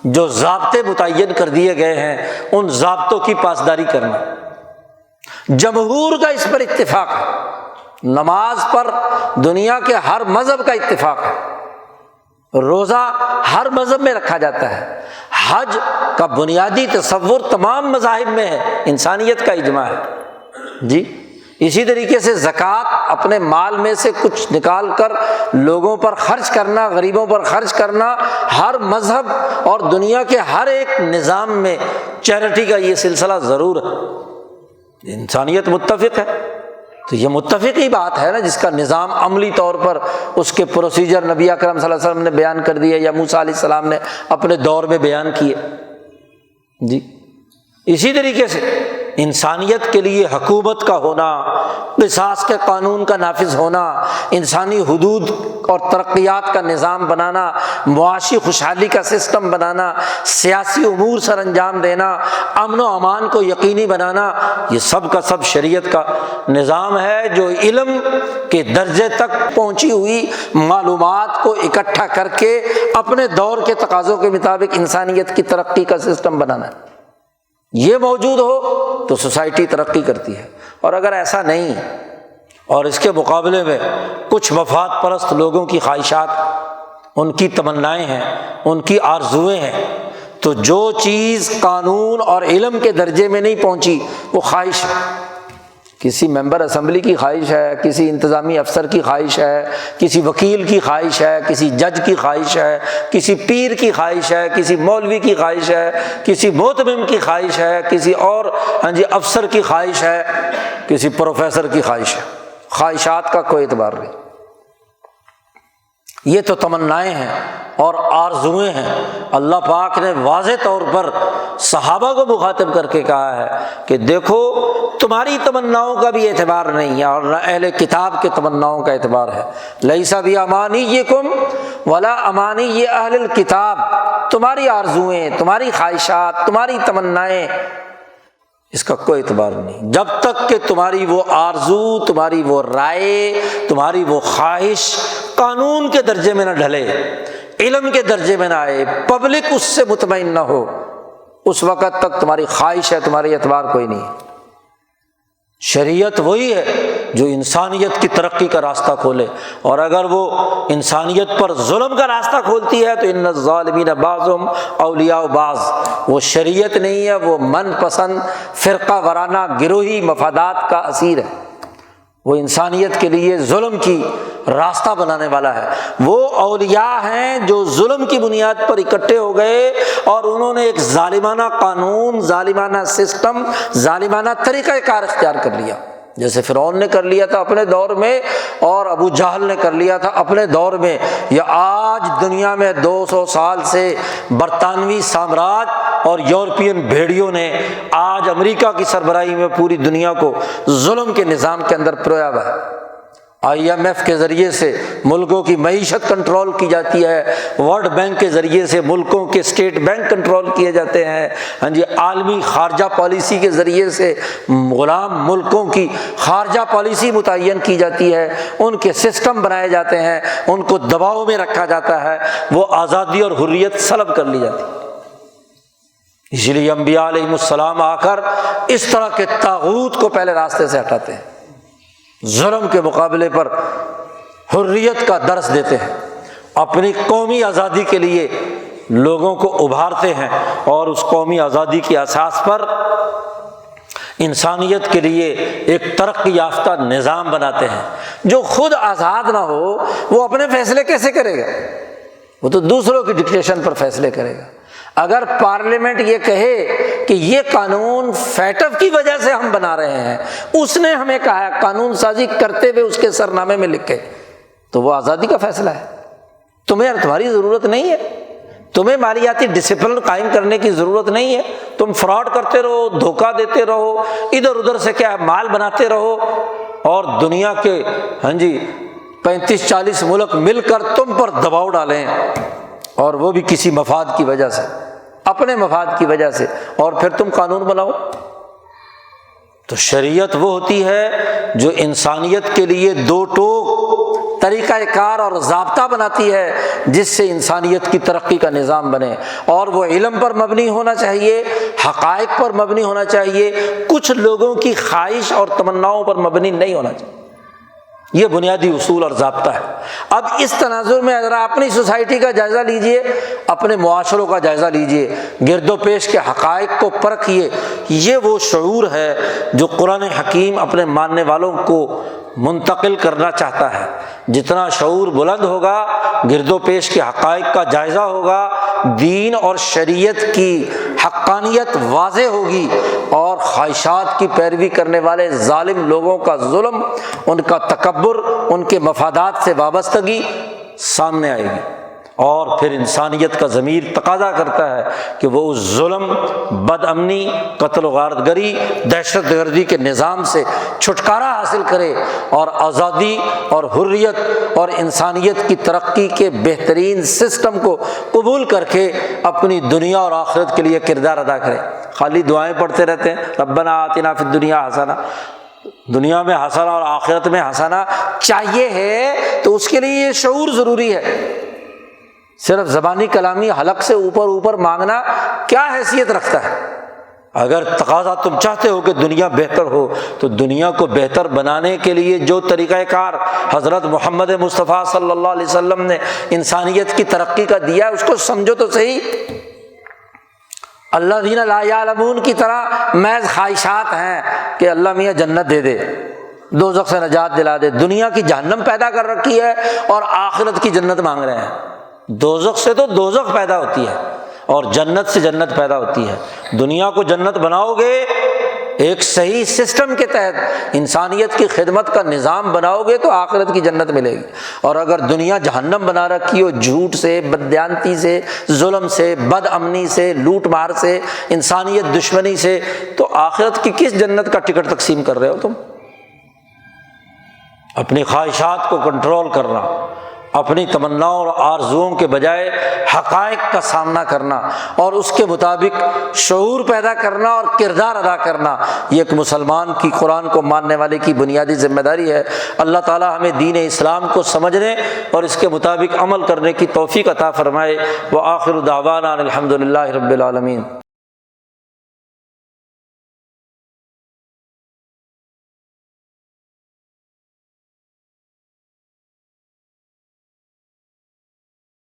جو ضابطے متعین کر دیے گئے ہیں ان ضابطوں کی پاسداری کرنا۔ جمہور کا اس پر اتفاق ہے، نماز پر دنیا کے ہر مذہب کا اتفاق ہے، روزہ ہر مذہب میں رکھا جاتا ہے، حج کا بنیادی تصور تمام مذاہب میں ہے، انسانیت کا اجماع ہے۔ جی اسی طریقے سے زکوٰۃ اپنے مال میں سے کچھ نکال کر لوگوں پر خرچ کرنا، غریبوں پر خرچ کرنا، ہر مذہب اور دنیا کے ہر ایک نظام میں چیریٹی کا یہ سلسلہ ضرور ہے۔ انسانیت متفق ہے، تو یہ متفقی بات ہے نا، جس کا نظام عملی طور پر اس کے پروسیجر نبی اکرم صلی اللہ علیہ وسلم نے بیان کر دیے یا موسیٰ علیہ السلام نے اپنے دور میں بیان کیے۔ جی اسی طریقے سے انسانیت کے لیے حکومت کا ہونا، قصاص کے قانون کا نافذ ہونا، انسانی حدود اور ترقیات کا نظام بنانا، معاشی خوشحالی کا سسٹم بنانا، سیاسی امور سر انجام دینا، امن و امان کو یقینی بنانا، یہ سب کا سب شریعت کا نظام ہے جو علم کے درجے تک پہنچی ہوئی معلومات کو اکٹھا کر کے اپنے دور کے تقاضوں کے مطابق انسانیت کی ترقی کا سسٹم بنانا ہے۔ یہ موجود ہو تو سوسائٹی ترقی کرتی ہے، اور اگر ایسا نہیں اور اس کے مقابلے میں کچھ مفاد پرست لوگوں کی خواہشات، ان کی تمنائیں ہیں، ان کی آرزوئیں ہیں، تو جو چیز قانون اور علم کے درجے میں نہیں پہنچی وہ خواہش ہے، کسی ممبر اسمبلی کی خواہش ہے، کسی انتظامی افسر کی خواہش ہے، کسی وکیل کی خواہش ہے، کسی جج کی خواہش ہے، کسی پیر کی خواہش ہے، کسی مولوی کی خواہش ہے، کسی محتمم کی خواہش ہے، کسی اور افسر کی خواہش ہے، کسی پروفیسر کی خواہش ہے۔ خواہشات کا کوئی اعتبار نہیں، یہ تو تمنائیں ہیں اور آرزوئیں ہیں۔ اللہ پاک نے واضح طور پر صحابہ کو مخاطب کر کے کہا ہے کہ دیکھو تمہاری تمناؤں کا بھی اعتبار نہیں ہے اور نہ اہل کتاب کے تمناؤں کا اعتبار ہے۔ لیس بامانیکم ولا امانی اہل الکتاب، تمہاری آرزوئیں، تمہاری خواہشات، تمہاری تمنائیں اس کا کوئی اعتبار نہیں جب تک کہ تمہاری وہ آرزو، تمہاری وہ رائے، تمہاری وہ خواہش قانون کے درجے میں نہ ڈھلے، علم کے درجے میں نہ آئے، پبلک اس سے مطمئن نہ ہو، اس وقت تک تمہاری خواہش ہے، تمہاری اعتبار کوئی نہیں ہے۔ شریعت وہی ہے جو انسانیت کی ترقی کا راستہ کھولے، اور اگر وہ انسانیت پر ظلم کا راستہ کھولتی ہے تو ان الظالمین بعضهم اولیاء بعض، وہ شریعت نہیں ہے، وہ من پسند فرقہ وارانہ گروہی مفادات کا اسیر ہے، وہ انسانیت کے لیے ظلم کی راستہ بنانے والا ہے۔ وہ اولیاء ہیں جو ظلم کی بنیاد پر اکٹھے ہو گئے اور انہوں نے ایک ظالمانہ قانون، ظالمانہ سسٹم، ظالمانہ طریقہ کار اختیار کر لیا، جیسے فرعون نے کر لیا تھا اپنے دور میں، اور ابو جہل نے کر لیا تھا اپنے دور میں، یا آج دنیا میں 200 سال سے برطانوی سامراج اور یورپین بھیڑیوں نے آج امریکہ کی سربراہی میں پوری دنیا کو ظلم کے نظام کے اندر پرویا ہوا ہے۔ IMF کے ذریعے سے ملکوں کی معیشت کنٹرول کی جاتی ہے، ورلڈ بینک کے ذریعے سے ملکوں کے اسٹیٹ بینک کنٹرول کیے جاتے ہیں، ہاں جی، عالمی خارجہ پالیسی کے ذریعے سے غلام ملکوں کی خارجہ پالیسی متعین کی جاتی ہے، ان کے سسٹم بنائے جاتے ہیں، ان کو دباؤ میں رکھا جاتا ہے، وہ آزادی اور حریت سلب کر لی جاتی ہے۔ اس لیے انبیاء علیہم السلام آ کر اس طرح کے طاغوت کو پہلے راستے سے ہٹاتے ہیں، ظلم کے مقابلے پر حریت کا درس دیتے ہیں، اپنی قومی آزادی کے لیے لوگوں کو ابھارتے ہیں، اور اس قومی آزادی کی اساس پر انسانیت کے لیے ایک ترقی یافتہ نظام بناتے ہیں۔ جو خود آزاد نہ ہو وہ اپنے فیصلے کیسے کرے گا؟ وہ تو دوسروں کی ڈکٹیشن پر فیصلے کرے گا۔ اگر پارلیمنٹ یہ کہے کہ یہ قانون فیٹف کی وجہ سے ہم بنا رہے ہیں، اس نے ہمیں کہا ہے، قانون سازی کرتے ہوئے اس کے سرنامے میں لکھے، تو وہ آزادی کا فیصلہ ہے۔ تمہاری ضرورت نہیں ہے، تمہیں مالیاتی ڈسپلن قائم کرنے کی ضرورت نہیں ہے، تم فراڈ کرتے رہو، دھوکہ دیتے رہو، ادھر ادھر سے کیا مال بناتے رہو، اور دنیا کے 35-40 ملک مل کر تم پر دباؤ ڈالیں، اور وہ بھی کسی مفاد کی وجہ سے، اپنے مفاد کی وجہ سے، اور پھر تم قانون بناؤ۔ تو شریعت وہ ہوتی ہے جو انسانیت کے لیے دو ٹوک طریقہ کار اور ضابطہ بناتی ہے، جس سے انسانیت کی ترقی کا نظام بنے، اور وہ علم پر مبنی ہونا چاہیے، حقائق پر مبنی ہونا چاہیے، کچھ لوگوں کی خواہش اور تمناؤں پر مبنی نہیں ہونا چاہیے۔ یہ بنیادی اصول اور ضابطہ ہے۔ اب اس تناظر میں اگر آپ اپنی سوسائٹی کا جائزہ لیجئے، اپنے معاشروں کا جائزہ لیجئے، گرد و پیش کے حقائق کو پرکھیے، یہ وہ شعور ہے جو قرآن حکیم اپنے ماننے والوں کو منتقل کرنا چاہتا ہے۔ جتنا شعور بلند ہوگا، گرد و پیش کے حقائق کا جائزہ ہوگا، دین اور شریعت کی حقانیت واضح ہوگی، اور خواہشات کی پیروی کرنے والے ظالم لوگوں کا ظلم، ان کا تکبر، ان کے مفادات سے وابستگی سامنے آئے گی، اور پھر انسانیت کا ضمیر تقاضا کرتا ہے کہ وہ اس ظلم، بد امنی، قتل و غارت گری، دہشت گردی کے نظام سے چھٹکارا حاصل کرے، اور آزادی اور حریت اور انسانیت کی ترقی کے بہترین سسٹم کو قبول کر کے اپنی دنیا اور آخرت کے لیے کردار ادا کرے۔ خالی دعائیں پڑھتے رہتے ہیں، ربنا آتنا فی الدنیا حسنہ، دنیا میں حسنہ اور آخرت میں حسنہ چاہیے ہے، تو اس کے لیے یہ شعور ضروری ہے۔ صرف زبانی کلامی حلق سے اوپر مانگنا کیا حیثیت رکھتا ہے؟ اگر تقاضا تم چاہتے ہو کہ دنیا بہتر ہو، تو دنیا کو بہتر بنانے کے لیے جو طریقہ کار حضرت محمد مصطفیٰ صلی اللہ علیہ وسلم نے انسانیت کی ترقی کا دیا ہے، اس کو سمجھو تو صحیح۔ الذین لا یعلمون کی طرح محض خواہشات ہیں کہ اللہ میاں جنت دے دے، دوزخ سے نجات دلا دے، دنیا کی جہنم پیدا کر رکھی ہے اور آخرت کی جنت مانگ رہے ہیں۔ دوزخ سے تو دوزخ پیدا ہوتی ہے اور جنت سے جنت پیدا ہوتی ہے۔ دنیا کو جنت بناؤ گے، ایک صحیح سسٹم کے تحت انسانیت کی خدمت کا نظام بناؤ گے تو آخرت کی جنت ملے گی، اور اگر دنیا جہنم بنا رکھی ہو جھوٹ سے، بددیانتی سے، ظلم سے، بد امنی سے، لوٹ مار سے، انسانیت دشمنی سے، تو آخرت کی کس جنت کا ٹکٹ تقسیم کر رہے ہو تم؟ اپنی خواہشات کو کنٹرول کرنا، اپنی تمناؤں اور آرزوؤں کے بجائے حقائق کا سامنا کرنا اور اس کے مطابق شعور پیدا کرنا اور کردار ادا کرنا، یہ ایک مسلمان کی، قرآن کو ماننے والے کی بنیادی ذمہ داری ہے۔ اللہ تعالی ہمیں دین اسلام کو سمجھنے اور اس کے مطابق عمل کرنے کی توفیق عطا فرمائے۔ وآخر دعوانا الحمد للہ رب العالمین۔